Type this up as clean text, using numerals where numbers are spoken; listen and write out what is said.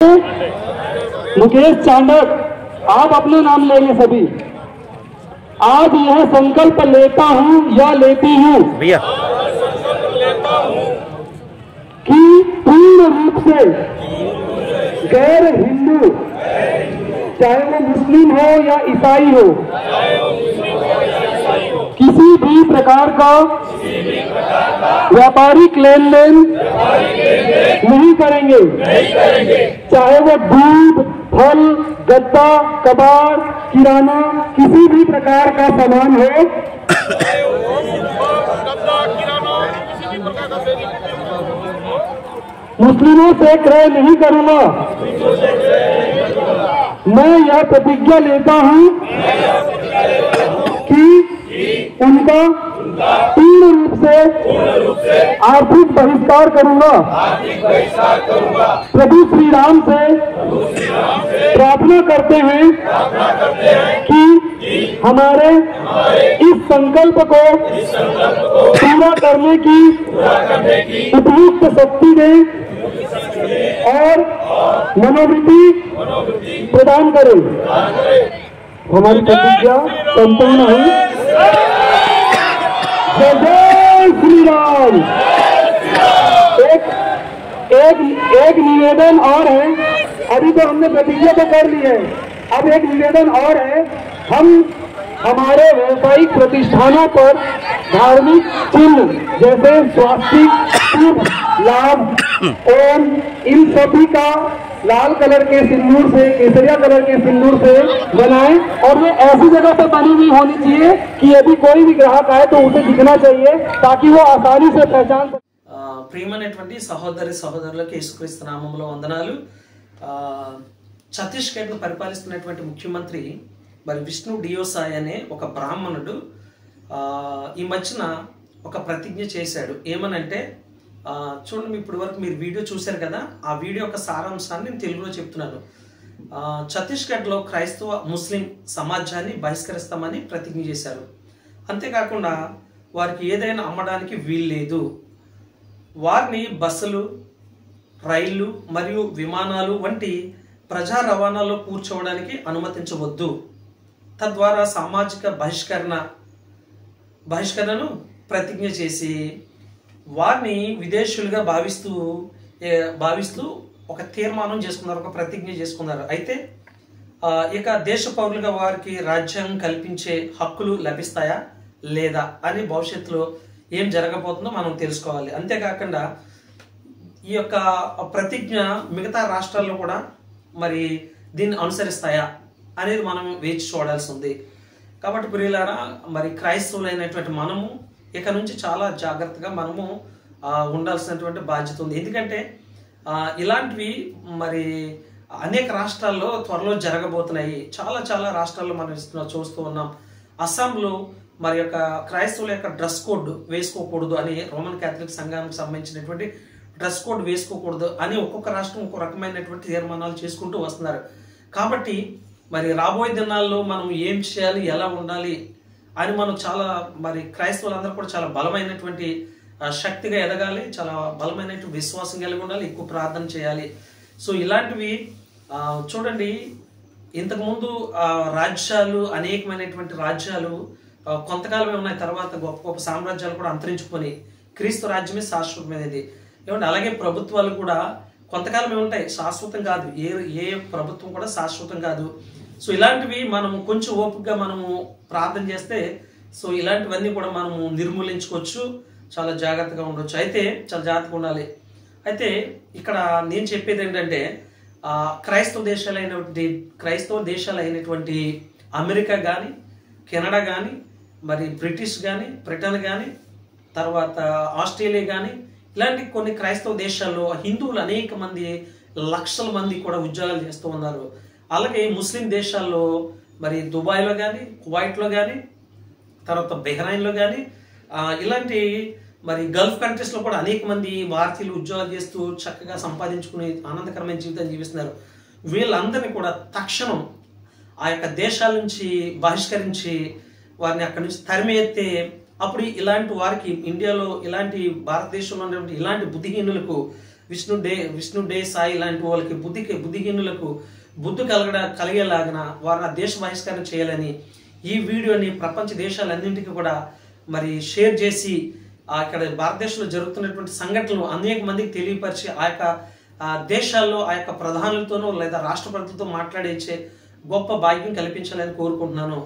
मुकेश चांडक, आप अपने नाम लेंगे सभी। आज यह संकल्प लेता हूं या लेती हूं भैया कि पूर्ण रूप से गैर हिंदू, चाहे वो मुस्लिम हो या ईसाई हो, किसी भी प्रकार का व्यापारिक लेन देन नहीं करेंगे, चाहे वो दूध, फल, गद्दा, कबाड़, किराना, किसी भी प्रकार का सामान हो। मुस्लिमों से क्रय नहीं करूंगा। मैं यह प्रतिज्ञा लेता हूं कि उनका पूर्ण रूप से आर्थिक बहिष्कार करूंगा। प्रभु श्री राम से प्रार्थना करते हैं कि हमारे इस संकल्प को पूरा करने की उपयुक्त शक्ति दें और मनोवृत्ति प्रदान करें। हमारी प्रतिज्ञा संपूर्ण हुई। जय जय श्री राम। एक निवेदन और है। अभी तो हमने प्रतिज्ञा तो कर ली है, अब एक निवेदन और है। हम हमारे व्यावसायिक प्रतिष्ठानों पर धार्मिक चिन्ह जैसे स्वास्तिक, शुभ लाभ, ओम, इन सभी का लाल कलर के सिंदूर से, केसरिया कलर के सिंदूर से बनाएं और ये ऐसी जगह पर बनी हुई होनी चाहिए कि यदि कोई भी ग्राहक आए तो उसे दिखना चाहिए ताकि वो आसानी से पहचान सके। ప్రియమైనటువంటి సహోదరి సహోదరులకు యేసుక్రీస్తు నామములో వందనాలు। ఛత్తీస్గఢ్ను పరిపాలిస్తున్నటువంటి ముఖ్యమంత్రి మరి విష్ణు డియోసాయ్ అనే ఒక బ్రాహ్మణుడు ఈ మధ్యన ఒక ప్రతిజ్ఞ చేశాడు। ఏమనంటే చూడండి, ఇప్పటి వరకు మీరు వీడియో చూశారు కదా, ఆ వీడియో యొక్క సారాంశాన్ని నేను తెలుగులో చెప్తున్నాను। ఛత్తీస్గఢ్లో క్రైస్తవ ముస్లిం సమాజాన్ని బహిష్కరిస్తామని ప్రతిజ్ఞ చేశారు। అంతేకాకుండా వారికి ఏదైనా అమ్మడానికి వీల్లేదు, వారిని బస్సులు, రైళ్లు మరియు విమానాలు వంటి ప్రజా రవాణాలో కూర్చోవడానికి అనుమతించవద్దు, తద్వారా సామాజిక బహిష్కరణను ప్రతిజ్ఞ చేసి వారిని విదేశీయులుగా భావిస్తూ ఒక తీర్మానం చేసుకున్నారు, ఒక ప్రతిజ్ఞ చేసుకున్నారు। అయితే ఇక దేశ పౌరులుగా వారికి రాజ్యాంగం కల్పించే హక్కులు లభిస్తాయా లేదా అని భవిష్యత్తులో ఏం జరగబోతుందో మనం తెలుసుకోవాలి। అంతేకాకుండా ఈ యొక్క ప్రతిజ్ఞ మిగతా రాష్ట్రాల్లో కూడా మరి దీన్ని అనుసరిస్తాయా అనేది మనం వేచి చూడాల్సి ఉంది। కాబట్టి ప్రియులారా, మరి క్రైస్తవులైనటువంటి మనము ఇక నుంచి చాలా జాగ్రత్తగా మనము ఉండాల్సినటువంటి బాధ్యత ఉంది। ఎందుకంటే ఇలాంటివి మరి అనేక రాష్ట్రాల్లో త్వరలో జరగబోతున్నాయి। చాలా రాష్ట్రాల్లో మనం చూస్తూ ఉన్నాం। అస్సాంలో మరి యొక్క క్రైస్తవుల యొక్క డ్రెస్ కోడ్ వేసుకోకూడదు అని, రోమన్ క్యాథలిక్ సంఘానికి సంబంధించినటువంటి డ్రెస్ కోడ్ వేసుకోకూడదు అని ఒక్కొక్క రాష్ట్రం ఒక్కొక్క రకమైనటువంటి తీర్మానాలు చేసుకుంటూ వస్తున్నారు। కాబట్టి మరి రాబోయే దినాల్లో మనం ఏం చేయాలి, ఎలా ఉండాలి అని మనం చాలా మరి క్రైస్తవులందరూ కూడా చాలా బలమైనటువంటి శక్తిగా ఎదగాలి, చాలా బలమైనటువంటి విశ్వాసం కలిగి ఉండాలి, ఎక్కువ ప్రార్థన చేయాలి। సో ఇలాంటివి చూడండి, ఇంతకుముందు రాజ్యాలు, అనేకమైనటువంటి రాజ్యాలు కొంతకాలమే ఉన్నాయి, తర్వాత గొప్ప గొప్ప సామ్రాజ్యాలు కూడా అంతరించుకొని క్రీస్తు రాజ్యమే శాశ్వతమైనది। ఏమంటే అలాగే ప్రభుత్వాలు కూడా కొంతకాలమే ఉంటాయి, శాశ్వతం కాదు। ఏ ప్రభుత్వం కూడా శాశ్వతం కాదు। సో ఇలాంటివి మనము కొంచెం ఓపికగా మనము ప్రార్థన చేస్తే సో ఇలాంటివన్నీ కూడా మనము నిర్మూలించుకోవచ్చు, చాలా జాగ్రత్తగా ఉండొచ్చు। అయితే చాలా జాగ్రత్తగా ఉండాలి। అయితే ఇక్కడ నేను చెప్పేది ఏంటంటే క్రైస్తవ దేశాలైనటువంటి అమెరికా కానీ, కెనడా కానీ, మరి బ్రిటన్ కానీ, తర్వాత ఆస్ట్రేలియా కానీ, ఇలాంటి కొన్ని క్రైస్తవ దేశాల్లో హిందువులు అనేక మంది, లక్షల మంది కూడా ఉద్యోగాలు చేస్తూ ఉన్నారు। అలాగే ముస్లిం దేశాల్లో మరి దుబాయ్లో కానీ, కువైట్లో కానీ, తర్వాత బెహ్రైన్లో కానీ, ఇలాంటి మరి గల్ఫ్ కంట్రీస్లో కూడా అనేక మంది భారతీయులు ఉద్యోగాలు చేస్తూ చక్కగా సంపాదించుకుని ఆనందకరమైన జీవితాన్ని జీవిస్తున్నారు। వీళ్ళందరినీ కూడా తక్షణం ఆ యొక్క దేశాల నుంచి బహిష్కరించి వారిని అక్కడి నుంచి తరిమేస్తే అప్పుడు ఇలాంటి వారికి ఇండియాలో, ఇలాంటి భారతదేశంలో ఉన్నటువంటి ఇలాంటి బుద్ధిహీనులకు విష్ణు డే సాయి లాంటి వాళ్ళకి బుద్ధిహీనులకు బుద్ధి కలిగేలాగిన వారిని దేశ బహిష్కరణ చేయాలని ఈ వీడియోని ప్రపంచ దేశాలన్నింటికి కూడా మరి షేర్ చేసి ఇక్కడ భారతదేశంలో జరుగుతున్నటువంటి సంఘటనలు అనేక మందికి తెలియపరిచి ఆ యొక్క దేశాల్లో ఆ యొక్క ప్రధానులతోనో లేదా రాష్ట్రపతులతో మాట్లాడించే గొప్ప భాగ్యం కల్పించాలని కోరుకుంటున్నాను.